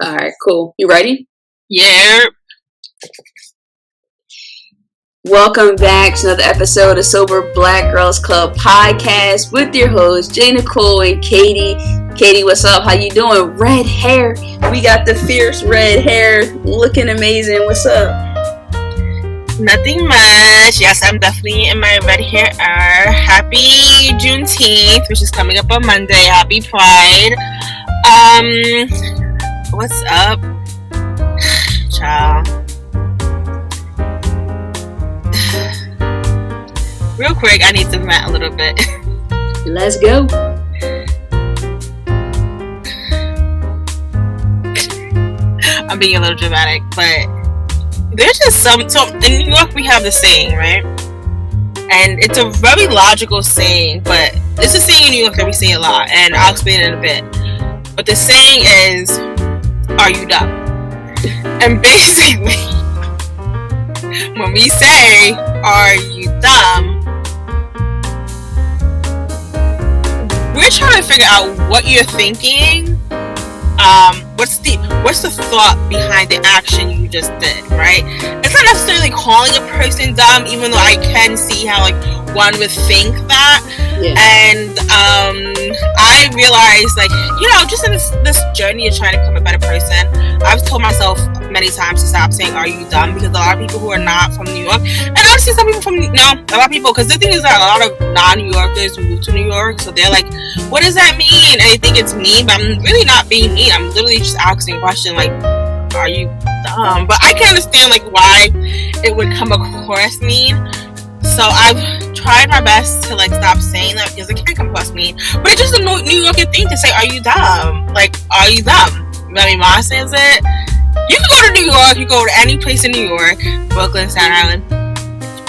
All right, cool. You ready? Yeah. Welcome back to another episode of Sober Black Girls Club podcast with your hosts, J. Nicole and Katie. Katie, what's up? How you doing? Red hair. We got the fierce red hair looking amazing. What's up? Nothing much. Yes, I'm definitely in my red hair. Happy Juneteenth, which is coming up on Monday. Happy Pride. What's up? Child. Real quick, I need to vent a little bit. Let's go. I'm being a little dramatic, but there's just so in New York we have the saying, right? And it's a very logical saying, but it's a saying in New York that we say a lot, and I'll explain it in a bit. But the saying is, are you dumb? And basically, when we say, are you dumb, we're trying to figure out what you're thinking. What's the thought behind the action you just did, right? It's not necessarily calling a person dumb, even though I can see how one would think that. Yeah. And I realized just in this journey of trying to become a better person, I've told myself many times to stop saying "are you dumb," because a lot of people who are not from New York, and honestly some people a lot of people, because the thing is that a lot of non-New Yorkers move to New York, so they're like, what does that mean? And they think it's mean, but I'm really not being mean. I'm literally just asking a question like, are you dumb? But I can understand why it would come across mean. So I've tried my best to stop saying that, because it can come across mean. But it's just a New Yorker thing to say, are you dumb? Are you dumb? My mom says it. You can go to New York, you go to any place in New York, Brooklyn, Staten Island,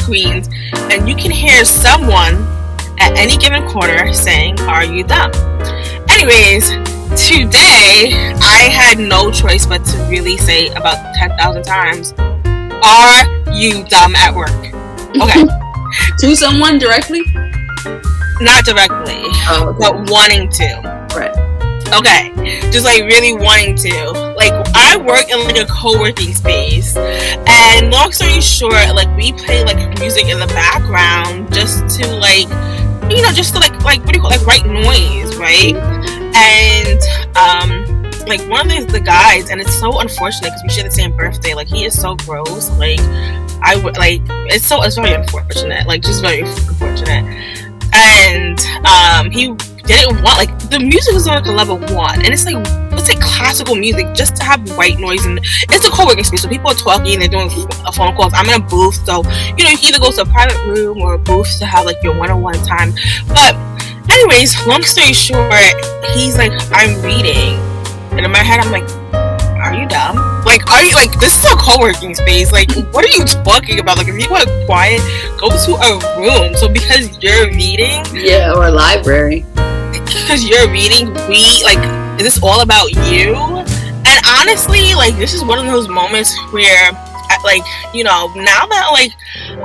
Queens, and you can hear someone at any given corner saying, are you dumb? Anyways, today I had no choice but to really say about 10,000 times, are you dumb at work? Okay. To someone directly? Not directly, but wanting to. Right. Okay. Just really wanting to. I work in a co-working space, and long story short, we play music in the background just to just to what do you call white noise, right? And one of the guys, and it's so unfortunate because we share the same birthday, he is so gross, it's very unfortunate, just very unfortunate. And he didn't want the music was on a level 1, and it's classical music just to have white noise, and it's a co-working space, so people are talking, they're doing phone calls. I'm in a booth, so you can either go to a private room or a booth to have your one-on-one time. But anyways, long story short, he's I'm reading, and in my head I'm are you dumb? Are you this is a co-working space, what are you talking about? If you want quiet, go to a room. So because you're reading, or a library, because you're reading, is this all about you? And honestly, this is one of those moments where now that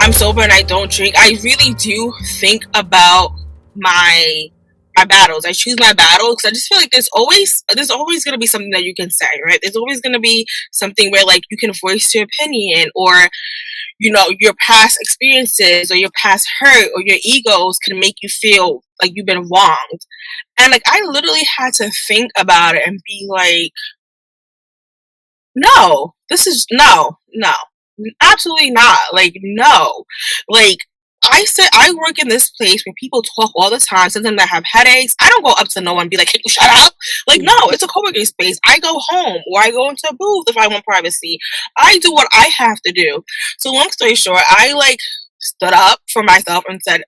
I'm sober and I don't drink, I really do think about my battles. I choose my battles because I just feel there's always going to be something that you can say, right? There's always going to be something where you can voice your opinion, or your past experiences or your past hurt or your egos can make you feel you've been wronged. And I literally had to think about it and be no, this is no, absolutely not. No. I said I work in this place where people talk all the time. Sometimes I have headaches. I don't go up to no one and be like, hey, shut up. No, it's a co-working space. I go home, or I go into a booth if I want privacy. I do what I have to do. So long story short, I stood up for myself and said,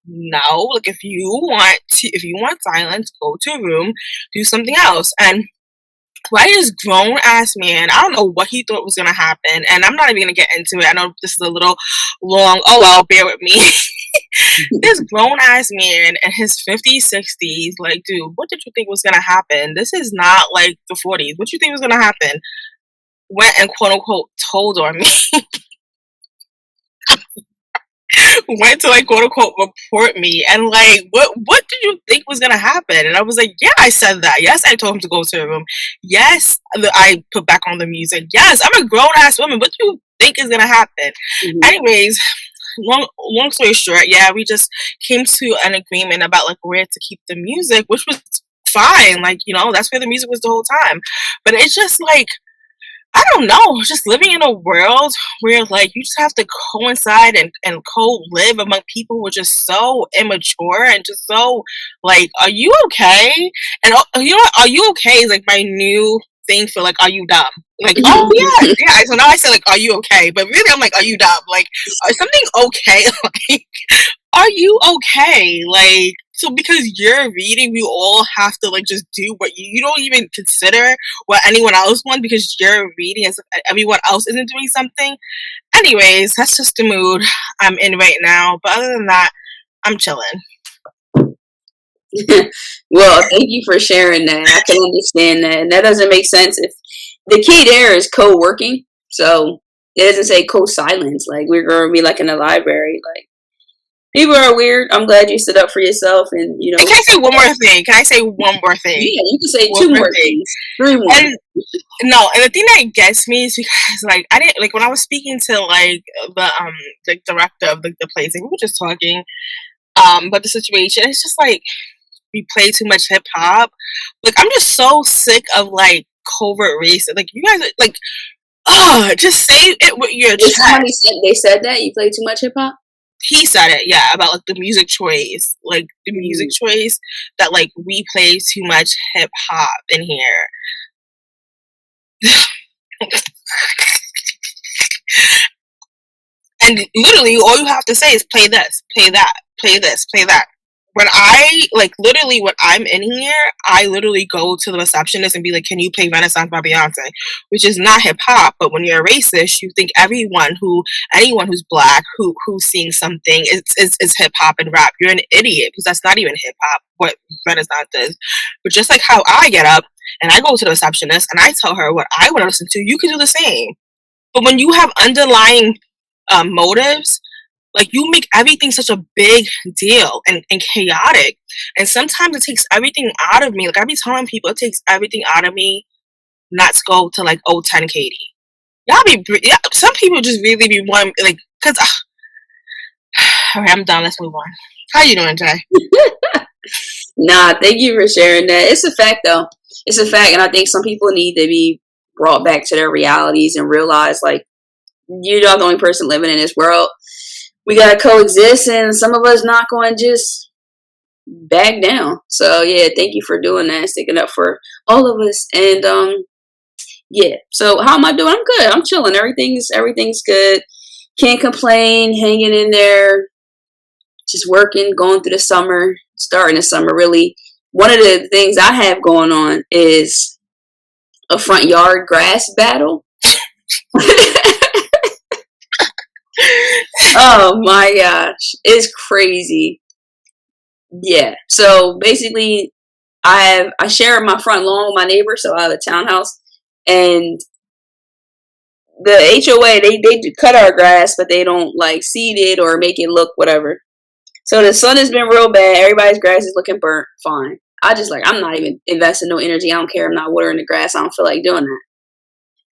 no, if you want silence, go to a room, do something else. And why this grown ass man, I don't know what he thought was gonna happen, and I'm not even gonna get into it. I know this is a little long. Oh well, bear with me. This grown ass man in his 50s, 60s, dude, what did you think was gonna happen? This is not the 40s. What you think was gonna happen? Went and quote unquote told on me. went to like quote unquote report me, and like what did you think was gonna happen? And I was like, yeah, I said that. Yes, I told him to go to the room. Yes, I put back on the music. Yes, I'm a grown ass woman. What do you think is gonna happen? Anyways, long story short, yeah, we just came to an agreement about like where to keep the music, which was fine. Like, you know, that's where the music was the whole time. But it's just like, I don't know, just living in a world where like you just have to coincide and co-live among people who are just so immature and just so like, are you okay? And you know what, are you okay is like my new thing for like, are you dumb? Like, oh yeah, yeah. So now I say like, are you okay? But really I'm like, are you dumb? Like, is something okay? Like, are you okay? Like, so because you're reading, we all have to like just do what you don't even consider what anyone else wants because you're reading as if everyone else isn't doing something. Anyways, that's just the mood I'm in right now. But other than that, I'm chilling. Well, thank you for sharing that. I can understand that. And that doesn't make sense if the key there is co-working. So it doesn't say co-silence. Like we're going to be like in a library. Like people are weird. I'm glad you stood up for yourself and, you know. And can I say one more thing? Can I say one more thing? Yeah, you can say two more things. 3 more. And the thing that gets me is because like I didn't like when I was speaking to like the director of like the place, like we were just talking about the situation. It's just like we play too much hip hop. Like I'm just so sick of like covert race. Like you guys like just say it with your chest. Somebody said they said that you play too much hip hop? He said it, yeah, about like the music choice. Like the music choice that like we play too much hip hop in here. And literally all you have to say is play this, play that, play this, play that. When I like literally when I'm in here, I literally go to the receptionist and be like, can you play Renaissance by Beyonce? Which is not hip hop, but when you're a racist, you think anyone who's black who's seeing something is hip hop and rap. You're an idiot because that's not even hip hop what Renaissance is. But just like how I get up and I go to the receptionist and I tell her what I want to listen to, you can do the same. But when you have underlying motives, like you make everything such a big deal and chaotic, and sometimes it takes everything out of me. Like I be telling people, it takes everything out of me not to go to like 010 Katie. Some people just really be wanting like because. All right, I'm done. Let's move on. How you doing, Jay? Nah, thank you for sharing that. It's a fact, though. It's a fact, and I think some people need to be brought back to their realities and realize, like, you're not the only person living in this world. We gotta coexist, and some of us not going to just back down. So yeah, thank you for doing that, sticking up for all of us. And yeah. So how am I doing? I'm good. I'm chilling. Everything's good. Can't complain. Hanging in there. Just working. Going through the summer. Starting the summer. Really, one of the things I have going on is a front yard grass battle. Oh my gosh, it's crazy. Yeah, so basically I share my front lawn with my neighbor, so I have a townhouse, and the HOA they cut our grass, but they don't like seed it or make it look whatever. So the sun has been real bad. Everybody's grass is looking burnt. Fine. I'm not even investing no energy. I don't care. I'm not watering the grass. I don't feel like doing that.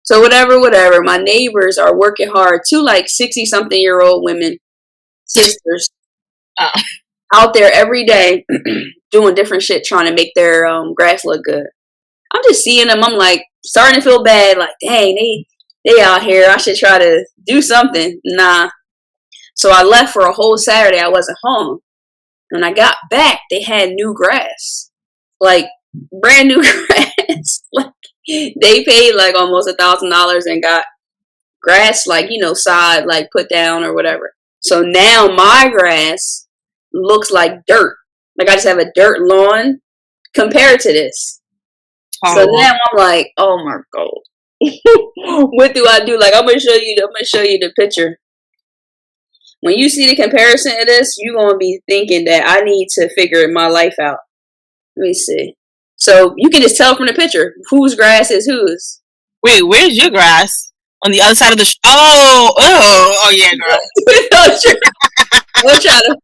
So whatever. My neighbors are working hard. 2 like 60-something-year-old women, sisters, out there every day doing different shit, trying to make their grass look good. I'm just seeing them. I'm like starting to feel bad. Like, dang, they out here. I should try to do something. Nah. So I left for a whole Saturday. I wasn't home. When I got back, they had new grass, like brand new grass. Like they paid like almost $1,000 and got grass, like, you know, sod, like put down or whatever. So now my grass looks like dirt. Like I just have a dirt lawn compared to this. Oh. So now I'm like, oh my God. What do I do? Like I'm gonna show you the picture. When you see the comparison of this, you're gonna be thinking that I need to figure my life out. Let me see. So you can just tell from the picture whose grass is whose. Wait, where's your grass? On the other side of the oh yeah, girl. Don't try to.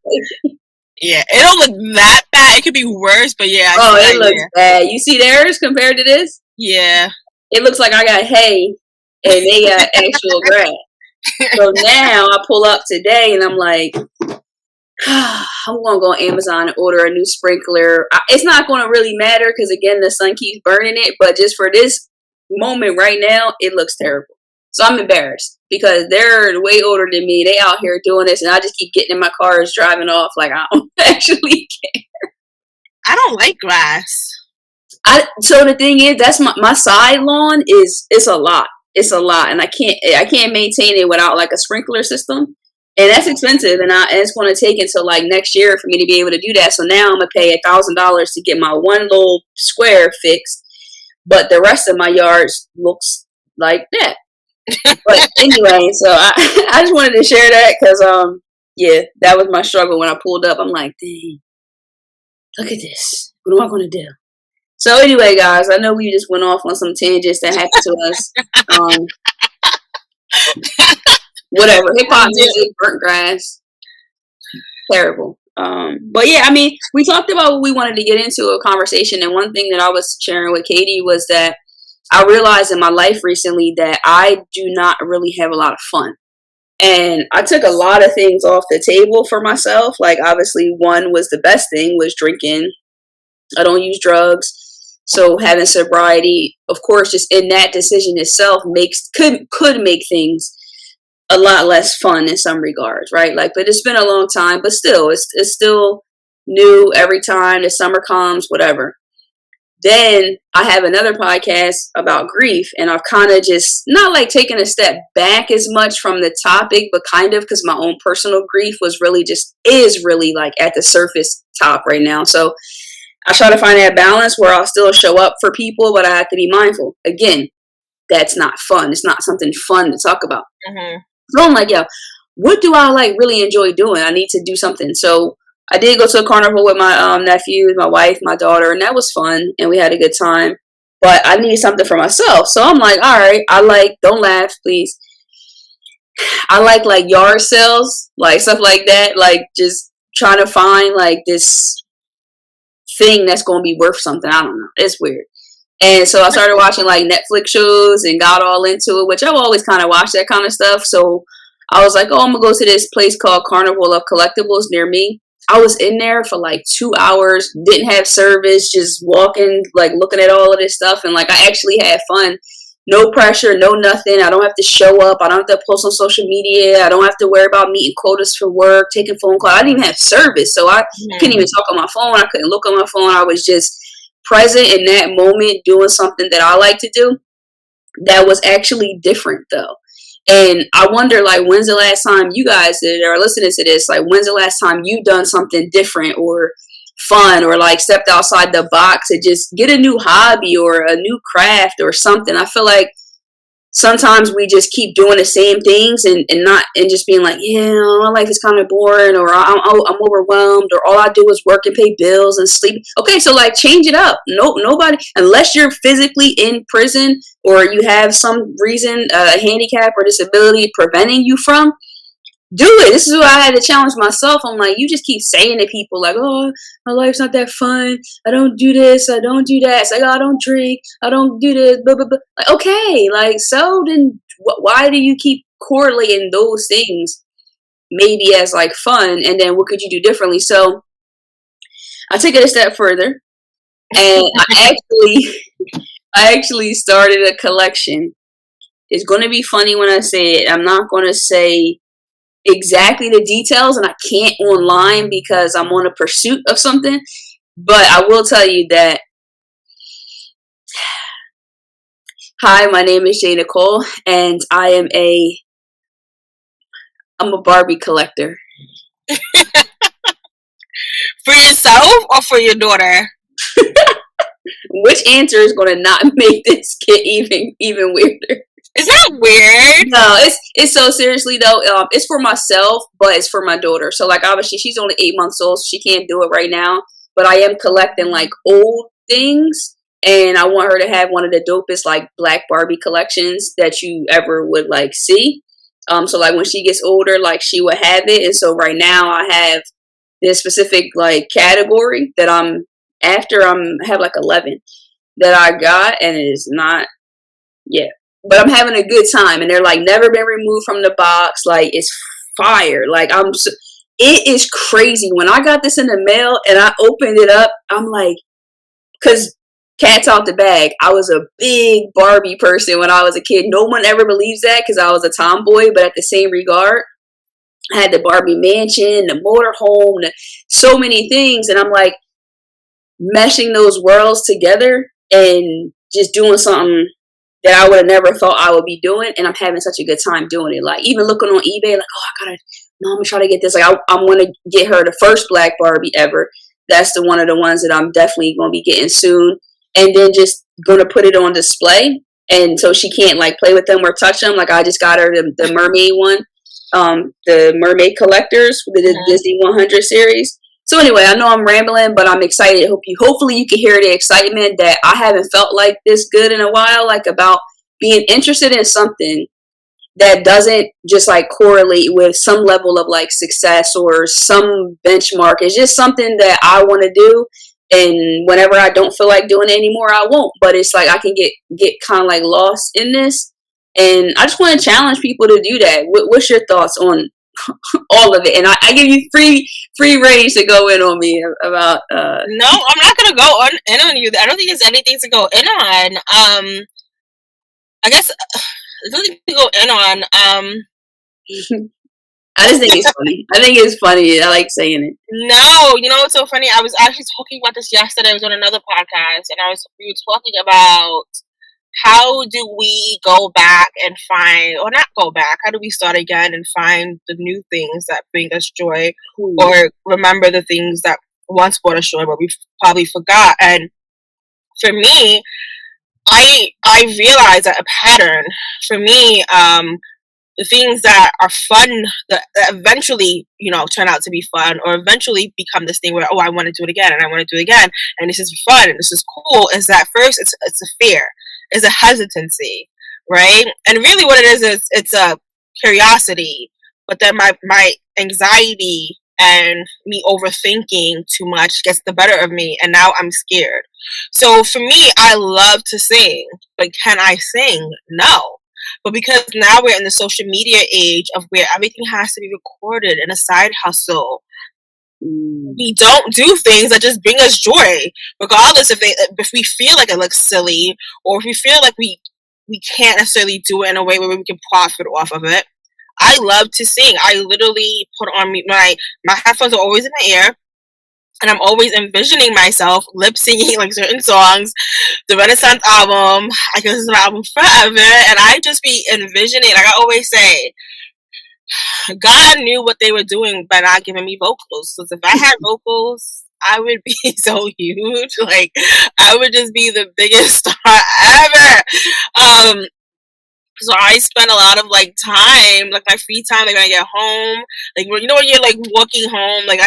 Yeah, it don't look that bad. It could be worse, but yeah, I Oh, see it that, looks bad. You see theirs compared to this? yeah. It looks like I got hay and they got actual grass. So now I pull up today and I'm like, I'm going to go on Amazon and order a new sprinkler. It's not going to really matter because, again, the sun keeps burning it. But just for this moment right now, it looks terrible. So I'm embarrassed because they're way older than me. They out here doing this, and I just keep getting in my cars, driving off like I don't actually care. I don't like grass. So the thing is, that's my side lawn is it's a lot. It's a lot, and I can't maintain it without like a sprinkler system. And that's expensive, and it's going to take until like next year for me to be able to do that. So now I'm gonna pay $1,000 to get my one little square fixed, but the rest of my yard looks like that. But anyway, so I just wanted to share that because yeah, that was my struggle when I pulled up. I'm like, dang, look at this. What am I gonna do? So anyway, guys, I know we just went off on some tangents that happened to us. Whatever, hip hop music, burnt grass, terrible. But yeah, I mean, we talked about what we wanted to get into a conversation, and one thing that I was sharing with Katie was that I realized in my life recently that I do not really have a lot of fun. And I took a lot of things off the table for myself. Like, obviously, one was the best thing was drinking. I don't use drugs. So having sobriety, of course, just in that decision itself could make things a lot less fun in some regards, right? Like, but it's been a long time, but still, it's still new every time the summer comes, whatever. Then I have another podcast about grief, and I've kind of just not like taken a step back as much from the topic, but kind of because my own personal grief is really like at the surface top right now. So I try to find that balance where I'll still show up for people, but I have to be mindful. Again, that's not fun. It's not something fun to talk about. Mm-hmm. So I'm like, yo, what do I like really enjoy doing? I need to do something. So I did go to a carnival with my nephews, my wife, my daughter, and that was fun, and we had a good time. But I need something for myself. So I'm like, all right, don't laugh, please. I like yard sales, like stuff like that, like just trying to find like this thing that's going to be worth something. I don't know. It's weird. And so I started watching like Netflix shows and got all into it, which I've always kind of watched that kind of stuff. So I was like, oh, I'm going to go to this place called Carnival of Collectibles near me. I was in there for like 2 hours, didn't have service, just walking, like looking at all of this stuff. And like, I actually had fun. No pressure, no nothing. I don't have to show up. I don't have to post on social media. I don't have to worry about meeting quotas for work, taking phone calls. I didn't even have service. So I couldn't even talk on my phone. I couldn't look on my phone. I was just present in that moment doing something that I like to do that was actually different though. And I wonder, like, when's the last time you guys are listening to this? Like, when's the last time you done something different or fun or like stepped outside the box and just get a new hobby or a new craft or something? I feel like sometimes we just keep doing the same things and just being like, yeah, my life is kind of boring, or I'm overwhelmed, or all I do is work and pay bills and sleep. Okay, so like change it up. Nobody, unless you're physically in prison or you have some reason, a handicap or disability preventing you from, do it. This is what I had to challenge myself. I'm like, you just keep saying to people like, oh, my life's not that fun. I don't do this. I don't do that. It's like, oh, I don't drink. I don't do this. Blah, blah, blah. Like, okay, like, so then why do you keep correlating those things maybe as like fun? And then what could you do differently? So I took it a step further, and I actually started a collection. It's going to be funny when I say it. I'm not going to say exactly the details, and I can't online because I'm on a pursuit of something, but I will tell you that. Hi, my name is Nicole, and I'm a Barbie collector. For yourself or for your daughter? Which answer is going to not make this get even weirder? Is that weird? No, it's so seriously though. It's for myself, but it's for my daughter. So like, obviously she's only 8 months old, so she can't do it right now. But I am collecting like old things, and I want her to have one of the dopest like black Barbie collections that you ever would like see. So like when she gets older, like she would have it. And so right now I have this specific like category that I'm after. I have like 11 that I got, and it is not yet. But I'm having a good time, and they're like never been removed from the box. Like it's fire. Like it is crazy. When I got this in the mail and I opened it up, I'm like, because cat's out the bag. I was a big Barbie person when I was a kid. No one ever believes that because I was a tomboy, but at the same regard, I had the Barbie mansion, the motorhome, so many things, and I'm like meshing those worlds together and just doing something that I would have never thought I would be doing, and I'm having such a good time doing it. Like even looking on eBay, like, oh, I gotta, no, I'm gonna try to get this. Like I'm gonna get her the first black Barbie ever. That's the one of the ones that I'm definitely gonna be getting soon, and then just gonna put it on display, and so she can't like play with them or touch them. Like I just got her the mermaid one, the mermaid collectors, the Disney 100 series. So anyway, I know I'm rambling, but I'm excited. Hopefully you can hear the excitement that I haven't felt like this good in a while, like about being interested in something that doesn't just like correlate with some level of like success or some benchmark. It's just something that I want to do. And whenever I don't feel like doing it anymore, I won't. But it's like I can get kind of like lost in this. And I just want to challenge people to do that. What's your thoughts on all of it? And I give you free range to go in on me about No, I'm not gonna go in on you. I don't think there's anything to go in on. I guess there's nothing to go in on. I just think it's funny. I think it's funny. I like saying it. No, you know what's so funny? I was actually talking about this yesterday. I was on another podcast, and we were talking about how do we go back and find, or not go back, how do we start again and find the new things that bring us joy, or remember the things that once brought us joy but we probably forgot. And for me, I realized that a pattern for me, the things that are fun that eventually, turn out to be fun, or eventually become this thing where, oh, I want to do it again and I want to do it again, and this is fun and this is cool, is that first it's a fear, it's a hesitancy, right? And really what it is it's a curiosity, but then my anxiety and me overthinking too much gets the better of me, and now I'm scared. So for me, I love to sing, but can I sing? No. But because now we're in the social media age of where everything has to be recorded in a side hustle, we don't do things that just bring us joy, regardless if we feel like it looks silly, or if we feel like we can't necessarily do it in a way where we can profit off of it. I love to sing. I literally put on my headphones are always in my ear, and I'm always envisioning myself lip singing like certain songs, the Renaissance album. I can listen to the album forever, and I just be envisioning. Like I always say, God knew what they were doing by not giving me vocals. Because if I had vocals, I would be so huge. Like I would just be the biggest star ever. So I spend a lot of like time, like my free time, like when I get home, like when you're like walking home, like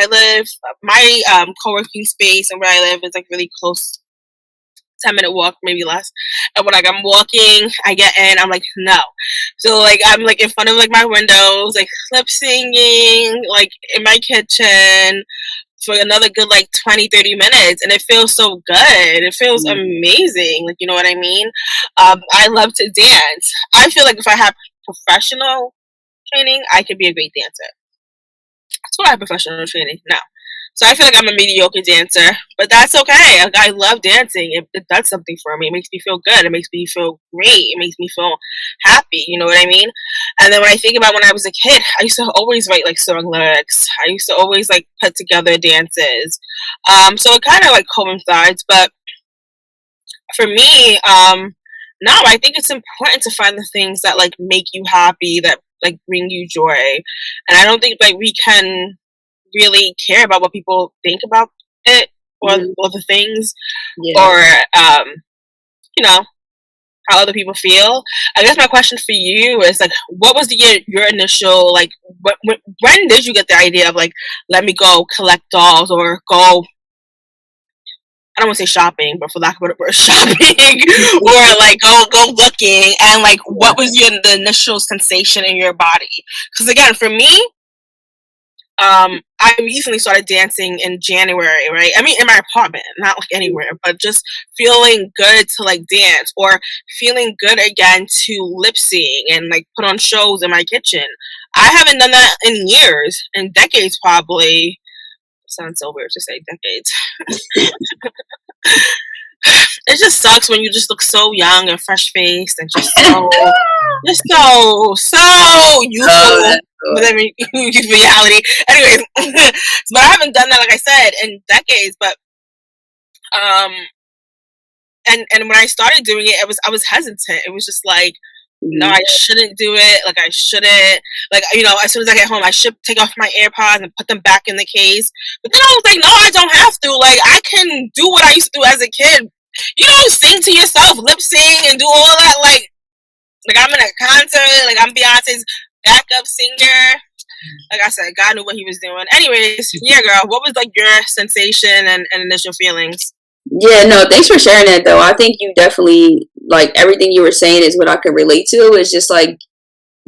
my co-working space and where I live is like really close, 10-minute walk, maybe less. And when like I'm walking, I get in, I'm like, no. So like I'm like in front of like my windows, like lip singing, like in my kitchen for another good like 20-30 minutes, and it feels so good. It feels amazing, like, you know what I mean? I love to dance. I feel like if I have professional training, I could be a great dancer. So I have professional training now, so I feel like I'm a mediocre dancer, but that's okay. I love dancing. It does something for me. It makes me feel good. It makes me feel great. It makes me feel happy. You know what I mean? And then when I think about when I was a kid, I used to always write like song lyrics. I used to always like put together dances. So it kind of like coincides. But for me, no, I think it's important to find the things that like make you happy, that like bring you joy. And I don't think like we can really care about what people think about it, or the things, or how other people feel. I guess my question for you is like, what was your initial like? When did you get the idea of like, let me go collect dolls or go I don't want to say shopping, but for lack of a better word, shopping, or like go looking, and like what was the initial sensation in your body? Because again, for me, I recently started dancing in January, right? I mean, in my apartment, not like anywhere, but just feeling good to like dance, or feeling good again to lip sync and like put on shows in my kitchen. I haven't done that in years, in decades probably. It sounds so weird to say decades. It just sucks when you just look so young and fresh faced and just so youthful within reality. Anyways, but I haven't done that, like I said, in decades. But and when I started doing it, I was hesitant. It was just like, no, I shouldn't do it. Like, I shouldn't. Like, you know, as soon as I get home, I should take off my AirPods and put them back in the case. But then I was like, no, I don't have to. Like, I can do what I used to do as a kid. You know, sing to yourself, lip sing, and do all that. Like I'm in a concert. Like, I'm Beyonce's backup singer. Like I said, God knew what he was doing. Anyways, yeah, girl, what was like your sensation and initial feelings? Yeah, no, thanks for sharing that though. I think you definitely, like, everything you were saying is what I could relate to. It's just like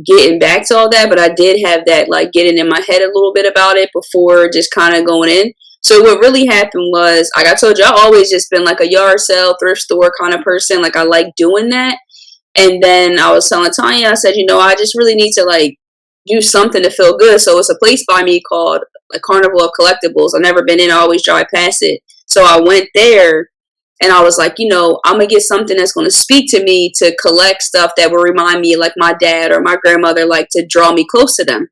getting back to all that, but I did have that like getting in my head a little bit about it before just kind of going in. So what really happened was, like I told you, I've always just been like a yard sale, thrift store kind of person. Like, I like doing that. And then I was telling Tanya, I said, you know, I just really need to like do something to feel good. So it's a place by me called like Carnival of Collectibles. I've never been in. I always drive past it. So I went there and I was like, you know, I'm going to get something that's going to speak to me, to collect stuff that will remind me of like my dad or my grandmother, like to draw me close to them.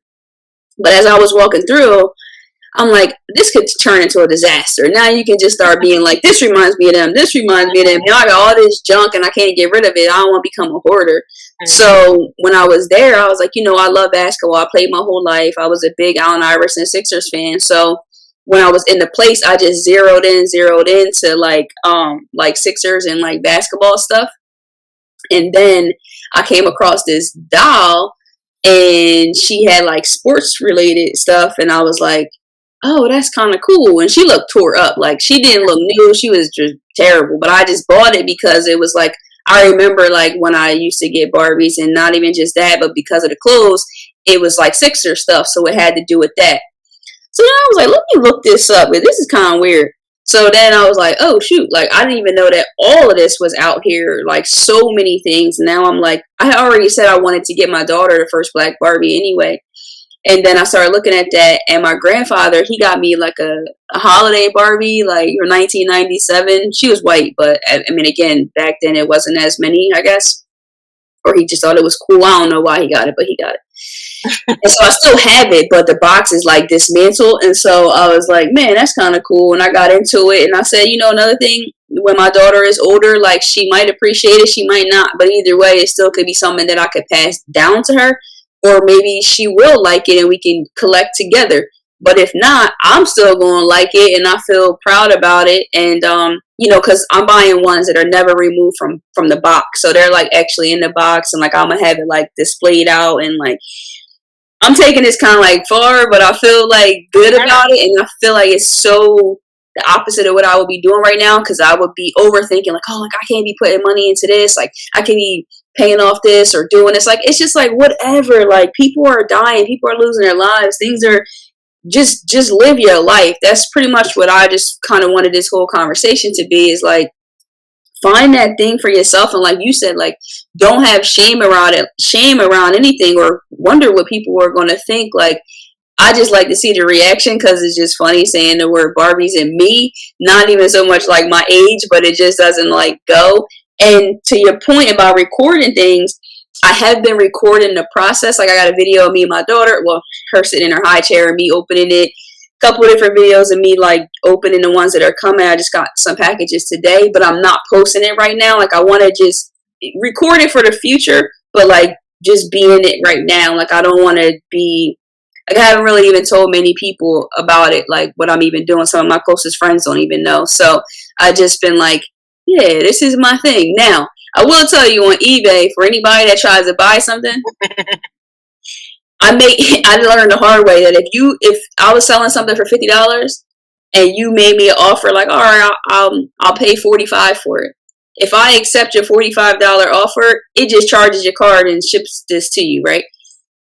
But as I was walking through, I'm like, this could turn into a disaster. Now you can just start being like, this reminds me of them. This reminds me of them. Now I got all this junk and I can't get rid of it. I don't want to become a hoarder. So when I was there, I was like, you know, I love basketball. I played my whole life. I was a big Allen Iverson Sixers fan. So when I was in the place, I just zeroed in to like Sixers and like basketball stuff. And then I came across this doll and she had like sports related stuff. And I was like, oh, that's kind of cool. And she looked tore up. Like, she didn't look new. She was just terrible. But I just bought it because it was like, I remember like when I used to get Barbies, and not even just that, but because of the clothes, it was like Sixer stuff. So it had to do with that. So then I was like, let me look this up. This is kind of weird. So then I was like, oh, shoot. Like, I didn't even know that all of this was out here. Like, so many things. Now I'm like, I already said I wanted to get my daughter the first Black Barbie anyway. And then I started looking at that, and my grandfather, he got me like a holiday Barbie, like from 1997. She was white, but I mean, again, back then it wasn't as many, I guess. Or he just thought it was cool. I don't know why he got it, but he got it. And so I still have it, but the box is like dismantled. And so I was like, man, that's kind of cool. And I got into it, and I said, you know, another thing, when my daughter is older, like, she might appreciate it, she might not. But either way, it still could be something that I could pass down to her. Or maybe she will like it and we can collect together. But if not, I'm still going to like it and I feel proud about it. And, you know, because I'm buying ones that are never removed from the box. So they're like actually in the box, and like I'm going to have it like displayed out, and like I'm taking this kind of like far, but I feel like good about it. And I feel like it's so the opposite of what I would be doing right now, because I would be overthinking like, oh, like I can't be putting money into this. Like, I can be paying off this or doing this. Like, it's just like whatever. Like, people are dying, people are losing their lives, things are just live your life. That's pretty much what I just kind of wanted this whole conversation to be, is like, find that thing for yourself. And like you said, like, don't have shame around anything, or wonder what people are going to think. Like, I just like to see the reaction, because it's just funny saying the word Barbies and me, not even so much like my age, but it just doesn't like go. And to your point about recording things, I have been recording the process. Like, I got a video of me and my daughter, well, her sitting in her high chair and me opening it. A couple of different videos of me like opening the ones that are coming. I just got some packages today, but I'm not posting it right now. Like, I want to just record it for the future, but like just be in it right now. Like, I don't want to be, like, I haven't really even told many people about it, like what I'm even doing. Some of my closest friends don't even know. So I just been like, yeah, this is my thing. Now, I will tell you, on eBay, for anybody that tries to buy something, I learned the hard way that if I was selling something for $50, and you made me an offer like, all right, I'll pay $45 for it. If I accept your $45 offer, it just charges your card and ships this to you, right?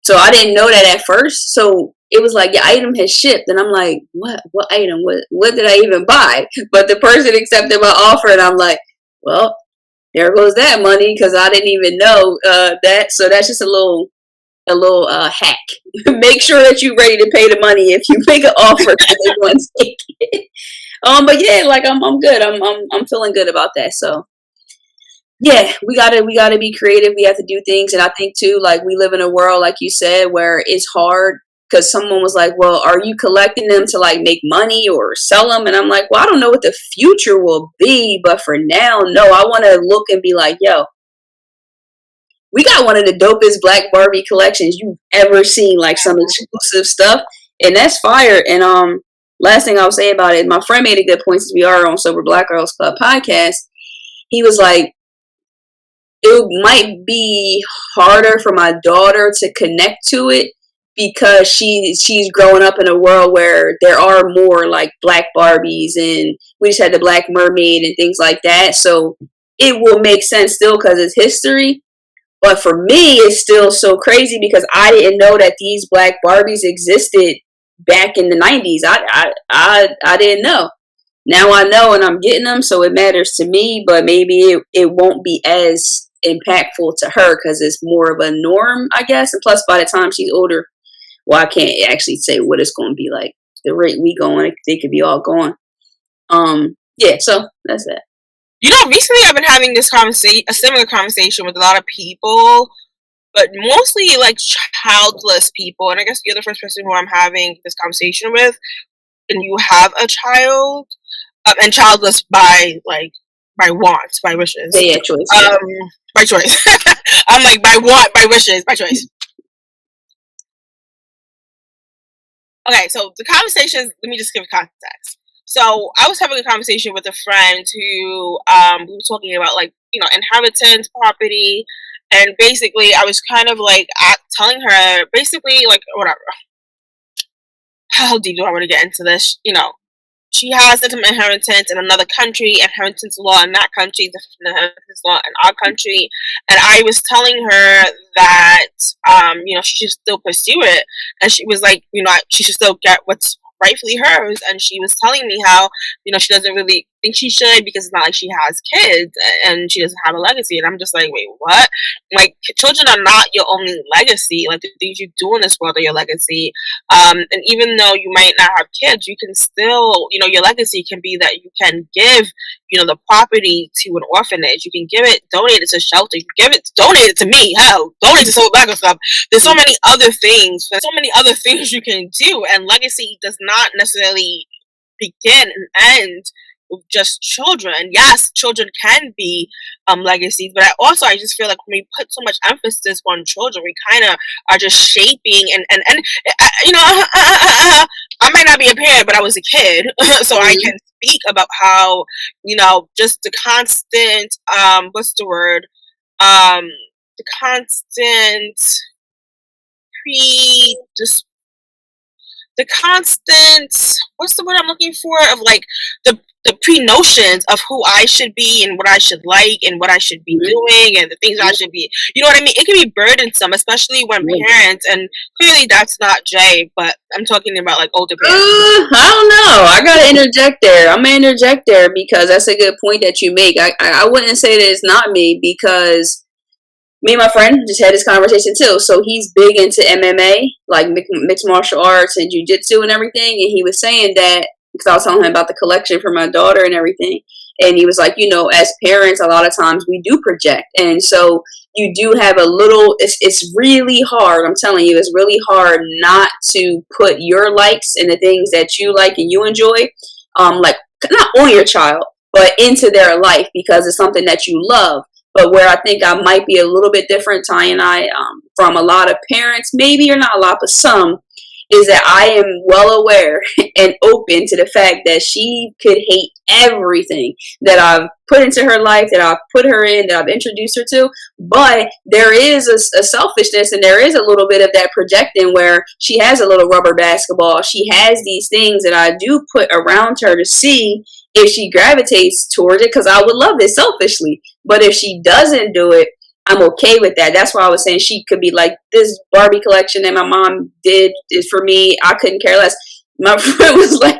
So I didn't know that at first. So it was like your item has shipped, and I'm like, what item? What did I even buy? But the person accepted my offer, and I'm like, well, there goes that money, because I didn't even know that. So that's just a little hack. Make sure that you're ready to pay the money if you make an offer, because they want to take it. But yeah, like I'm good. I'm feeling good about that. So yeah, we gotta be creative. We have to do things, and I think too, like, we live in a world, like you said, where it's hard, because someone was like, well, are you collecting them to like make money or sell them? And I'm like, well, I don't know what the future will be, but for now, no, I want to look and be like, yo, we got one of the dopest Black Barbie collections you've ever seen, like some exclusive stuff, and that's fire. And last thing I'll say about it, my friend made a good point, since we are on Sober Black Girls Club podcast. He was like, it might be harder for my daughter to connect to it, because she's growing up in a world where there are more like Black Barbies, and we just had the Black Mermaid and things like that. So it will make sense still, because it's history. But for me, it's still so crazy, because I didn't know that these Black Barbies existed back in the 90s. I didn't know. Now I know, and I'm getting them, so it matters to me, but maybe it won't be as impactful to her, because it's more of a norm, I guess. And plus, by the time she's older, well, I can't actually say what it's going to be like. The rate we going, they could be all gone. Yeah, so that's that. You know, recently I've been having this a similar conversation with a lot of people, but mostly like childless people. And I guess you're the first person who I'm having this conversation with, and you have a child, and childless by want, by wishes. Yeah, choice. By choice. I'm like, by want, by wishes, by choice. Okay, so the conversation, let me just give context. So I was having a conversation with a friend who we were talking about, like, you know, inheritance, property, and basically I was kind of like telling her basically, like, whatever. How deep do I want to get into this? You know, she has some inheritance in another country, inheritance law in that country, different from inheritance law in our country, and I was telling her that you know, she should still pursue it, and she was like, you know, she should still get what's rightfully hers, and she was telling me how, you know, she doesn't really think she should, because it's not like she has kids and she doesn't have a legacy. And I'm just like, wait, what? Like, children are not your only legacy. Like, the things you do in this world are your legacy. And even though you might not have kids, you can still, you know, your legacy can be that you can give, you know, the property to an orphanage. You can give it, donate it to shelter. You can give it, donate it to me. Hell, donate it to Soul Black Girl Club. There's so many other things. There's so many other things you can do. And legacy does not necessarily begin and end with just children. Yes, children can be legacies, but I just feel like when we put so much emphasis on children, we kind of are just shaping and you know, I might not be a parent, but I was a kid, so I can speak about how, you know, just the constant what's the word, the constant the constant, what's the word I'm looking for, of like the pre-notions of who I should be and what I should like and what I should be doing and the things I should be, you know what I mean? It can be burdensome, especially when parents, and clearly that's not Jay, but I'm talking about like older parents. I don't know. I gotta interject there. I'm gonna interject there, because that's a good point that you make. I wouldn't say that it's not me, because me and my friend just had this conversation too. So he's big into MMA, like mixed martial arts and jiu-jitsu and everything. And he was saying that, because I was telling him about the collection for my daughter and everything. And he was like, you know, as parents, a lot of times we do project. And so you do have a little, it's really hard. I'm telling you, it's really hard not to put your likes and the things that you like and you enjoy, like not on your child, but into their life, because it's something that you love. But where I think I might be a little bit different, Ty and I, from a lot of parents, maybe or not a lot, but some, is that I am well aware and open to the fact that she could hate everything that I've put into her life, that I've put her in, that I've introduced her to. But there is a selfishness, and there is a little bit of that projecting where she has a little rubber basketball. She has these things that I do put around her to see if she gravitates towards it, because I would love it selfishly. But if she doesn't do it, I'm okay with that. That's why I was saying she could be like, this Barbie collection that my mom did is for me. I couldn't care less. My friend was like,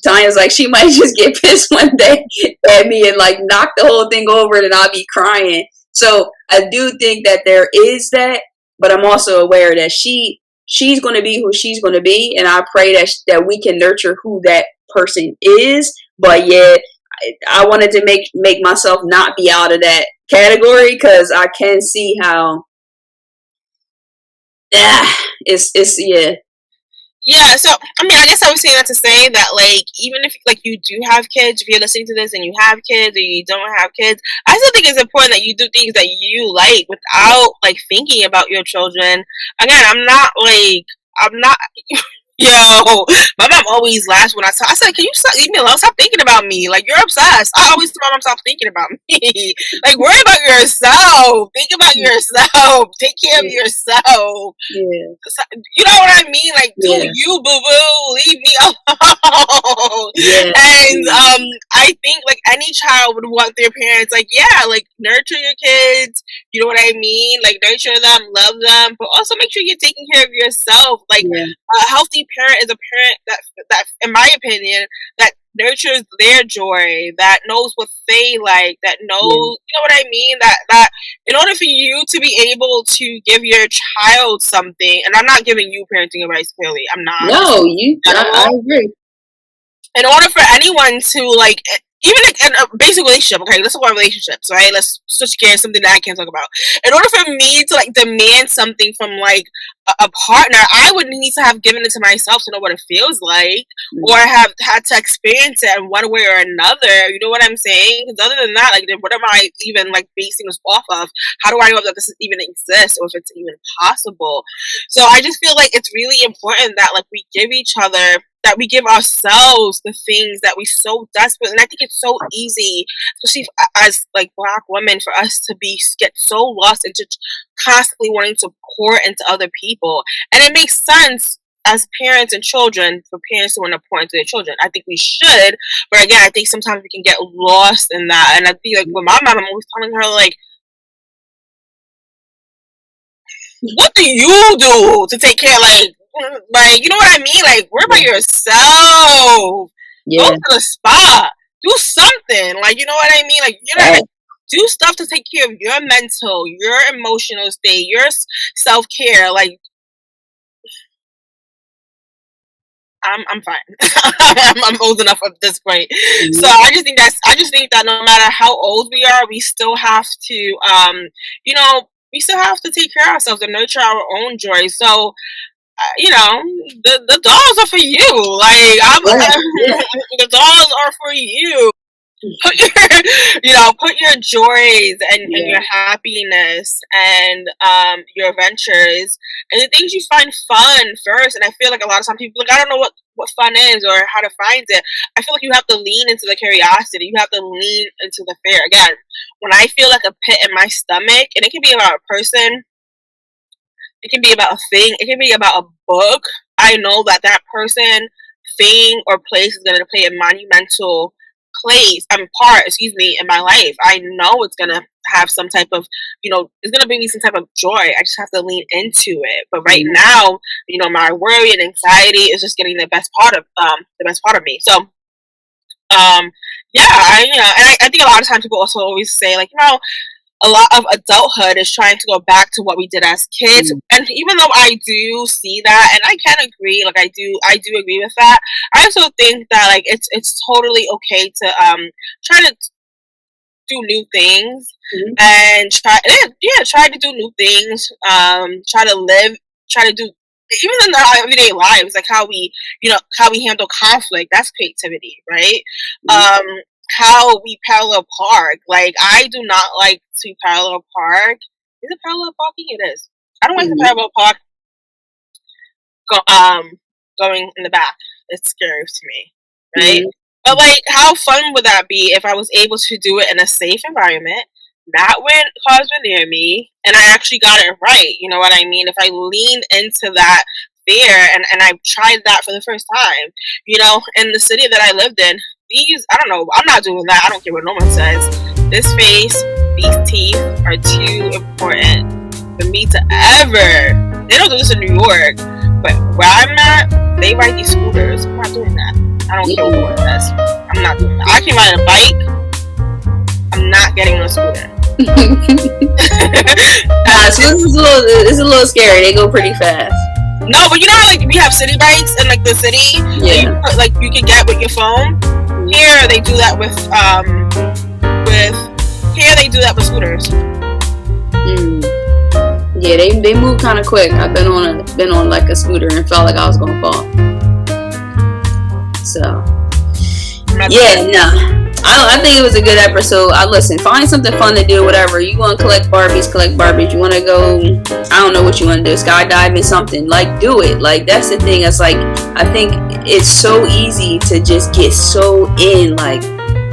Tanya's like, she might just get pissed one day at me and like knock the whole thing over, and I'll be crying. So I do think that there is that, but I'm also aware that she's going to be who she's going to be, and I pray that we can nurture who that person is. But yet, I wanted to make myself not be out of that category, because I can see how it's yeah. Yeah, so I mean, I guess I was saying that to say that, like, even if like you do have kids, if you're listening to this and you have kids or you don't have kids, I still think it's important that you do things that you like without like thinking about your children. Again, I'm not Yo, my mom always laughs when I talk. I said, "Can you stop, leave me alone? Stop thinking about me. Like, you're obsessed." I always tell my mom, "Stop thinking about me. Like, worry about yourself. Think about yourself. Take care of yourself. Yeah. You know what I mean? Like, do Yeah. you, boo boo? Leave me alone." Yeah. And I think like any child would want their parents, like, yeah, like nurture your kids. You know what I mean? Like, nurture them, love them, but also make sure you're taking care of yourself. Like, Yeah. a healthy parent is a parent that, in my opinion, that nurtures their joy, that knows what they like, that knows, you know what I mean? That in order for you to be able to give your child something, and I'm not giving you parenting advice, clearly, I'm not. No, I agree. In order for anyone to like, even in a basic relationship, okay, let's talk about relationships, right? Let's switch gears, something that I can't talk about. In order for me to like demand something from like a partner, I would need to have given it to myself to know what it feels like, or have had to experience it in one way or another. You know what I'm saying? Because other than that, like, then what am I even like basing this off of? How do I know that this even exists, or if it's even possible? So I just feel like it's really important that like we give each other, that we give ourselves the things that we so desperate. And I think it's so easy, especially as like Black women, for us to get so lost into constantly wanting to pour into other people. And it makes sense as parents and children for parents to want to pour into their children. I think we should, but again, I think sometimes we can get lost in that. And I think like with my mom, I'm always telling her like, what do you do to take care, like, you know what I mean? Like, worry about yourself. Go to the spa. Do something. Like, you know what I mean? Like, you know, like, do stuff to take care of your mental, your emotional state, your self-care. Like, I'm fine. I'm old enough at this point. So I just think that no matter how old we are, we still have to, you know, we still have to take care of ourselves and nurture our own joy. So, you know, the dolls are for you. Like, the dolls are for you. Put your joys and your happiness and your adventures and the things you find fun first. And I feel like a lot of times people like, I don't know what fun is or how to find it. I feel like you have to lean into the curiosity. You have to lean into the fear. Again, when I feel like a pit in my stomach, and it can be about a person, it can be about a thing, it can be about a book, I know that person, thing, or place is going to play a monumental part, in my life. I know it's going to have some type of, you know, it's going to bring me some type of joy. I just have to lean into it. But right now, you know, my worry and anxiety is just getting the best part of me. So, yeah, I think a lot of times people also always say, like, you know, a lot of adulthood is trying to go back to what we did as kids. And even though I do see that, and I can agree, like I do agree with that, I also think that like it's totally okay to try to do new things and try to do new things, try to do even in our everyday lives, like how we handle conflict. That's creativity, right? How we parallel park. Like, I do not like to parallel park. Is it parallel parking? It is. I don't like to parallel park going in the back. It's scary to me, right? Mm-hmm. But like, how fun would that be if I was able to do it in a safe environment, not when cars were near me, and I actually got it right? You know what I mean? If I leaned into that fear and I tried that for the first time, you know, in the city that I lived in, I don't know, I'm not doing that. I don't care what no one says. This face, these teeth are too important for me to ever. They don't do this in New York, but where I'm at, they ride these scooters. I'm not doing that. I don't care what it says. I'm not doing that. I can ride a bike. I'm not getting on a scooter. It's a little scary. They go pretty fast. No, but you know how like we have city bikes in like the city, yeah. You can get with your phone. Here they do that with scooters. Yeah, they move kind of quick. I've been on like a scooter and felt like I was gonna fall. So yeah, no. I think it was a good episode. Listen, find something fun to do, whatever. You want to collect Barbies. You want to go, I don't know what you want to do, skydiving, something. Like, do it. Like, that's the thing. It's like, I think it's so easy to just get so in, like,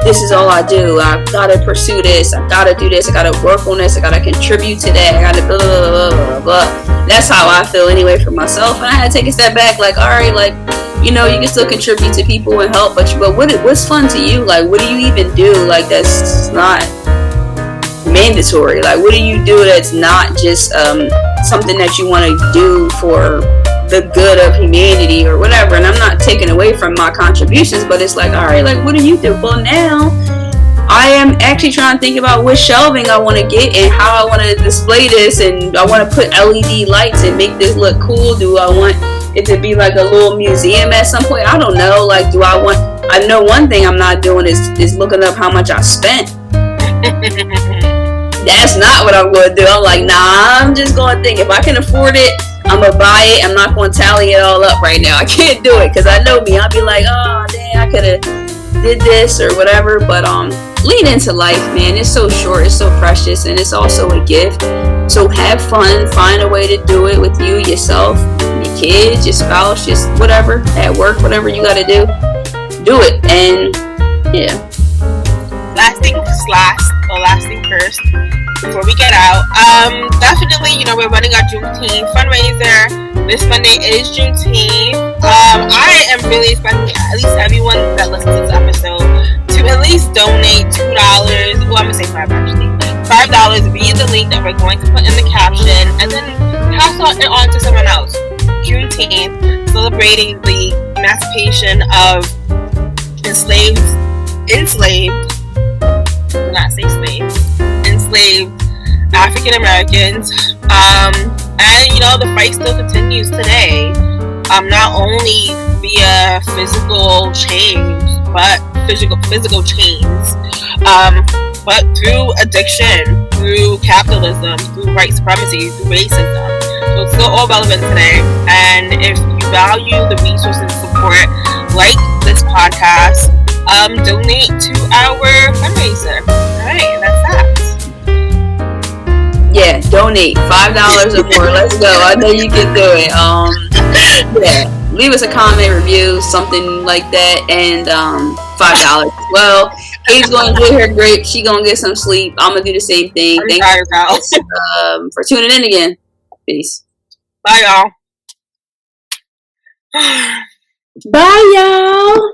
this is all I do. I've got to pursue this. I've got to do this. I got to work on this. I got to contribute to that. I got to blah, blah, blah, blah, blah. That's how I feel anyway for myself. And I had to take a step back, like, all right, like, you know, you can still contribute to people and help, but what's fun to you? Like, what do you even do? Like, that's not mandatory. Like, what do you do that's not just something that you want to do for the good of humanity or whatever? And I'm not taking away from my contributions, but it's like, all right, like, what do you do? Well, now I am actually trying to think about what shelving I want to get and how I want to display this, and I want to put LED lights and make this look cool. Do I want it to be like a little museum at some point? I don't know. Like, I know one thing I'm not doing is looking up how much I spent. That's not what I'm going to do. I'm like, nah, I'm just going to think if I can afford it, I'm going to buy it. I'm not going to tally it all up right now. I can't do it because I know me. I'll be like, oh, dang, I could have did this or whatever. But lean into life, man. It's so short. It's so precious. And it's also a gift. So have fun. Find a way to do it with you, yourself, your kids, your spouse, just whatever, at work, whatever you got to do. Do it. And yeah. Last thing first, before we get out, definitely, you know, we're running our Juneteenth fundraiser. This Monday is Juneteenth. I am really expecting at least everyone that listens to this episode to at least donate $2. Well, I'm gonna say $5 actually. $5 via the link that we're going to put in the caption, and then pass it on to someone else. Juneteenth, celebrating the emancipation of enslaved, do not say slaves, enslaved African Americans, and you know, the fight still continues today, not only via physical change, but physical chains, but through addiction, through capitalism, through white supremacy, through racism. So it's still all relevant today. And if you value the resources and support like this podcast, donate to our fundraiser. Alright, and that's that. Yeah, donate $5 or more. Let's go. I know you can do it. Yeah, leave us a comment, review, something like that, and $5 as well. Katie's gonna get her grapes. She gonna get some sleep. I'm gonna do the same thing. Thank you guys, for tuning in again. Peace. Bye, y'all. Bye, y'all.